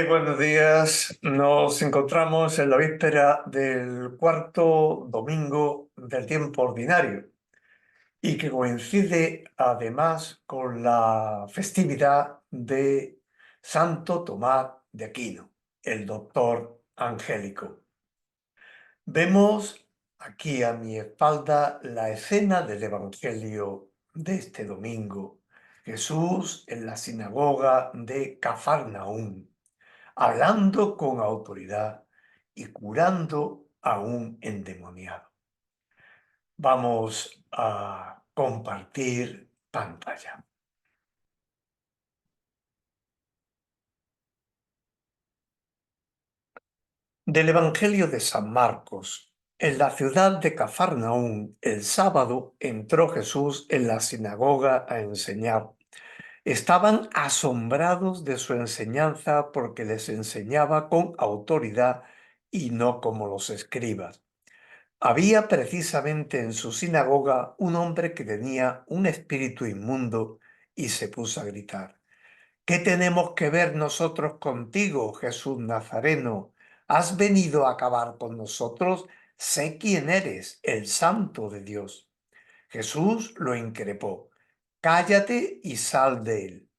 Buenos días. Nos encontramos en la víspera del cuarto domingo del tiempo ordinario y que coincide además con la festividad de Santo Tomás de Aquino, el doctor angélico. Vemos aquí a mi espalda la escena del Evangelio de este domingo. Jesús en la sinagoga de Cafarnaúm, hablando con autoridad y curando a un endemoniado. Vamos a compartir pantalla. Del Evangelio de San Marcos. En la ciudad de Cafarnaúm, el sábado entró Jesús en la sinagoga a enseñar. Estaban asombrados de su enseñanza porque les enseñaba con autoridad y no como los escribas. Había precisamente en su sinagoga un hombre que tenía un espíritu inmundo y se puso a gritar: ¿Qué tenemos que ver nosotros contigo, Jesús Nazareno? ¿Has venido a acabar con nosotros? Sé quién eres, el Santo de Dios. Jesús lo increpó: Cállate y sal de él.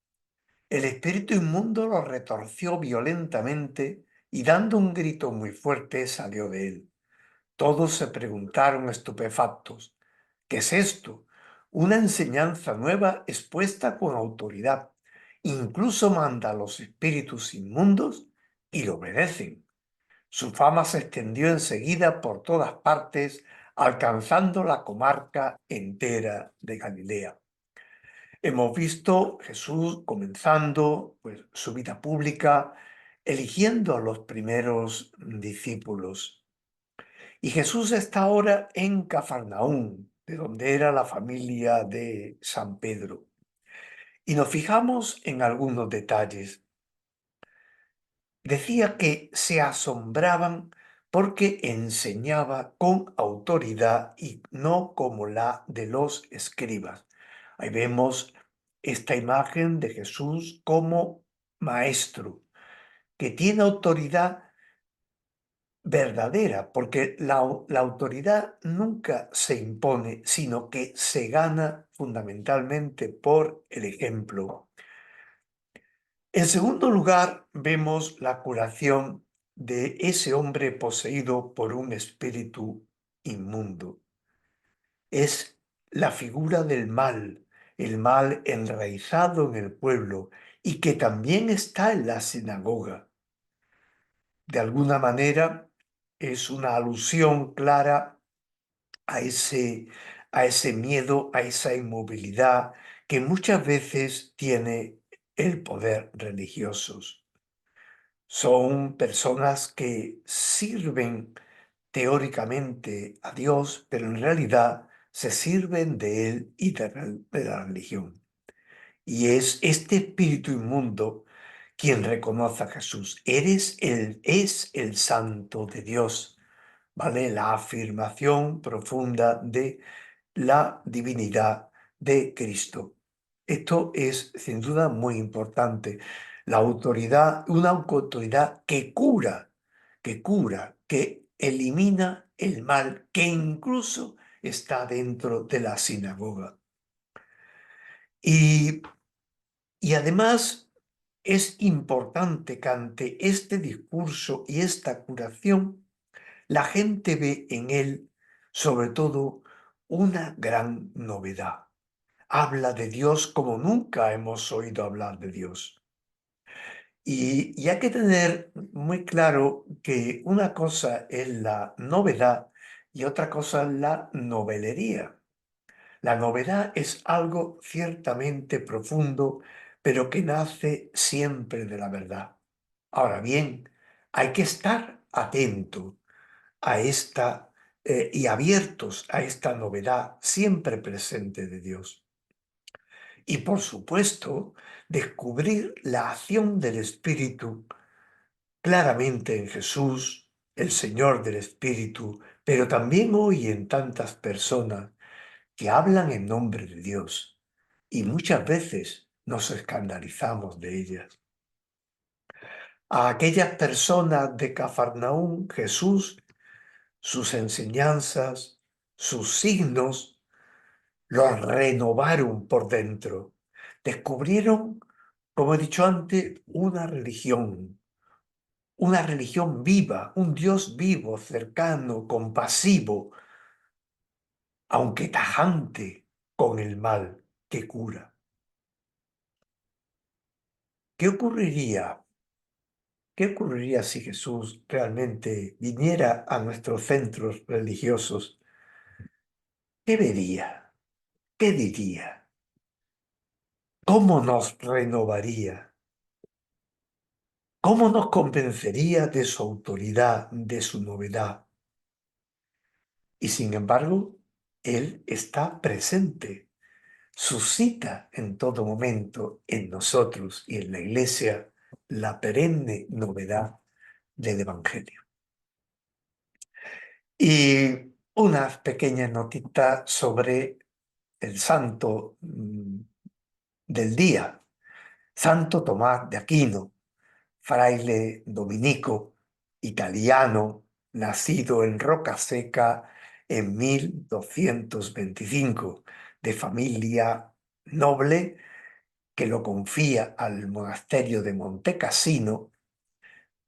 El espíritu inmundo lo retorció violentamente y dando un grito muy fuerte salió de él. Todos se preguntaron estupefactos: ¿qué es esto? Una enseñanza nueva expuesta con autoridad. Incluso manda a los espíritus inmundos y lo obedecen. Su fama se extendió enseguida por todas partes, alcanzando la comarca entera de Galilea. Hemos visto Jesús comenzando su vida pública, eligiendo a los primeros discípulos. Y Jesús está ahora en Cafarnaúm, de donde era la familia de San Pedro. Y nos fijamos en algunos detalles. Decía que se asombraban porque enseñaba con autoridad y no como la de los escribas. Ahí vemos esta imagen de Jesús como maestro, que tiene autoridad verdadera, porque la autoridad nunca se impone, sino que se gana fundamentalmente por el ejemplo. En segundo lugar, vemos la curación de ese hombre poseído por un espíritu inmundo. Es la figura del mal, el mal enraizado en el pueblo y que también está en la sinagoga. De alguna manera es una alusión clara a ese miedo, a esa inmovilidad que muchas veces tiene el poder religiosos. Son personas que sirven teóricamente a Dios, pero en realidad se sirven de Él y de la religión. Y es este espíritu inmundo quien reconoce a Jesús. Es el Santo de Dios, ¿vale? La afirmación profunda de la divinidad de Cristo. Esto es sin duda muy importante. La autoridad, una autoridad que elimina el mal, que incluso está dentro de la sinagoga. Y, y además es importante que ante este discurso y esta curación, la gente ve en él, sobre todo, una gran novedad. Habla de Dios como nunca hemos oído hablar de Dios. Y hay que tener muy claro que una cosa es la novedad y otra cosa es la novelería. La novedad es algo ciertamente profundo, pero que nace siempre de la verdad. Ahora bien, hay que estar atento a esta y abiertos a esta novedad siempre presente de Dios. Y por supuesto, descubrir la acción del Espíritu claramente en Jesús, el Señor del Espíritu, pero también hoy en tantas personas que hablan en nombre de Dios y muchas veces nos escandalizamos de ellas. A aquellas personas de Cafarnaúm, Jesús, sus enseñanzas, sus signos, los renovaron por dentro. Descubrieron, como he dicho antes, una religión viva, un Dios vivo, cercano, compasivo, aunque tajante con el mal que cura. ¿Qué ocurriría? ¿Qué ocurriría si Jesús realmente viniera a nuestros centros religiosos? ¿Qué vería? ¿Qué diría? ¿Cómo nos renovaría? ¿Cómo nos convencería de su autoridad, de su novedad? Y sin embargo, Él está presente, suscita en todo momento en nosotros y en la Iglesia la perenne novedad del Evangelio. Y unas pequeñas notitas sobre el santo del día, Santo Tomás de Aquino, fraile dominico italiano, nacido en Rocaseca en 1225, de familia noble que lo confía al monasterio de Montecassino,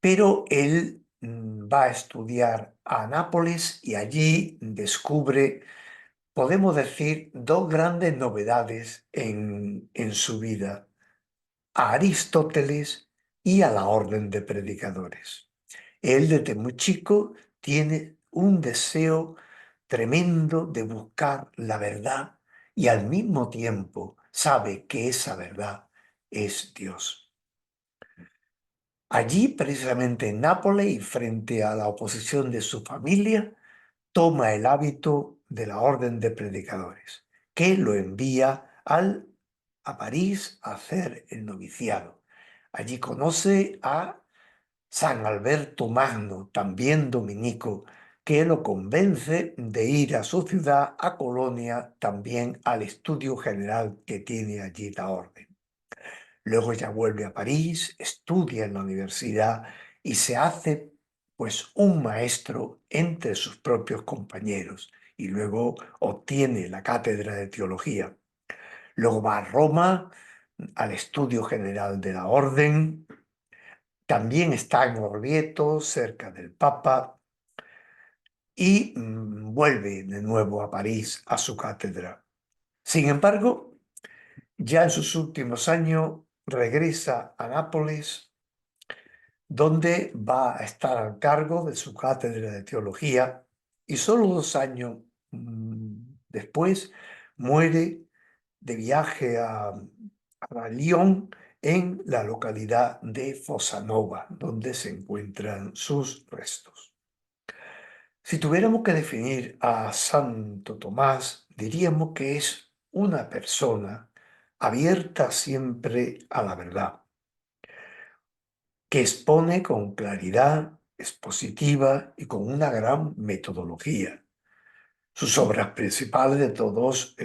pero él va a estudiar a Nápoles y allí descubre, podemos decir, dos grandes novedades en su vida: a Aristóteles y a la orden de predicadores. Él desde muy chico tiene un deseo tremendo de buscar la verdad y al mismo tiempo sabe que esa verdad es Dios. Allí, precisamente en Nápoles y frente a la oposición de su familia, toma el hábito de la orden de predicadores, que lo envía a París a hacer el noviciado. Allí conoce a San Alberto Magno, también dominico, que lo convence de ir a su ciudad, a Colonia, también al estudio general que tiene allí la orden. Luego ya vuelve a París, estudia en la universidad y se hace pues un maestro entre sus propios compañeros y luego obtiene la cátedra de teología. Luego va a Roma al estudio general de la orden. También está en Orvieto, cerca del Papa, y vuelve de nuevo a París, a su cátedra. Sin embargo, ya en sus últimos años regresa a Nápoles, donde va a estar al cargo de su cátedra de teología, y solo 2 años después muere de viaje a Lyon, en la localidad de Fossanova, donde se encuentran sus restos. Si tuviéramos que definir a Santo Tomás, diríamos que es una persona abierta siempre a la verdad, que expone con claridad, expositiva y con una gran metodología. Sus obras principales de todos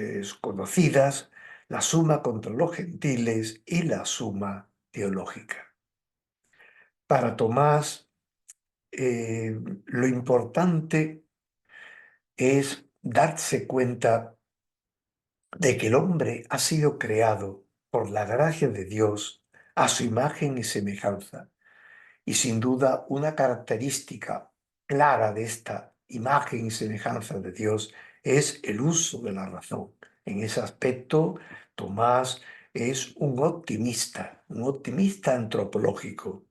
conocidas: la Suma contra los Gentiles y la Suma Teológica. Para Tomás, lo importante es darse cuenta de que el hombre ha sido creado por la gracia de Dios a su imagen y semejanza. Y sin duda una característica clara de esta imagen y semejanza de Dios es el uso de la razón. En ese aspecto, Tomás es un optimista antropológico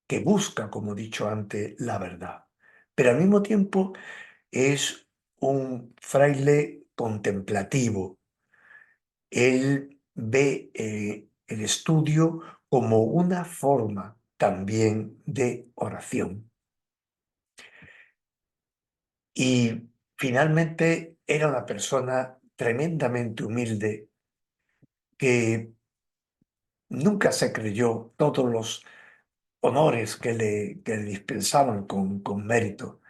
que busca, como he dicho antes, la verdad. Pero al mismo tiempo es un fraile contemplativo. Él ve el estudio como una forma también de oración. Y finalmente era una persona tremendamente humilde que nunca se creyó todos los honores que le dispensaban con mérito,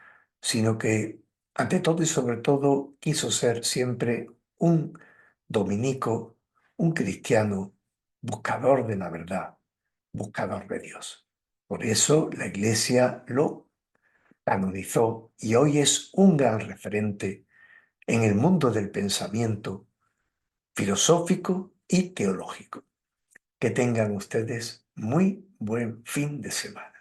sino que ante todo y sobre todo quiso ser siempre un dominico, un cristiano, buscador de la verdad, buscador de Dios. Por eso la Iglesia lo canonizó y hoy es un gran referente en el mundo del pensamiento filosófico y teológico. Que tengan ustedes muy buen fin de semana.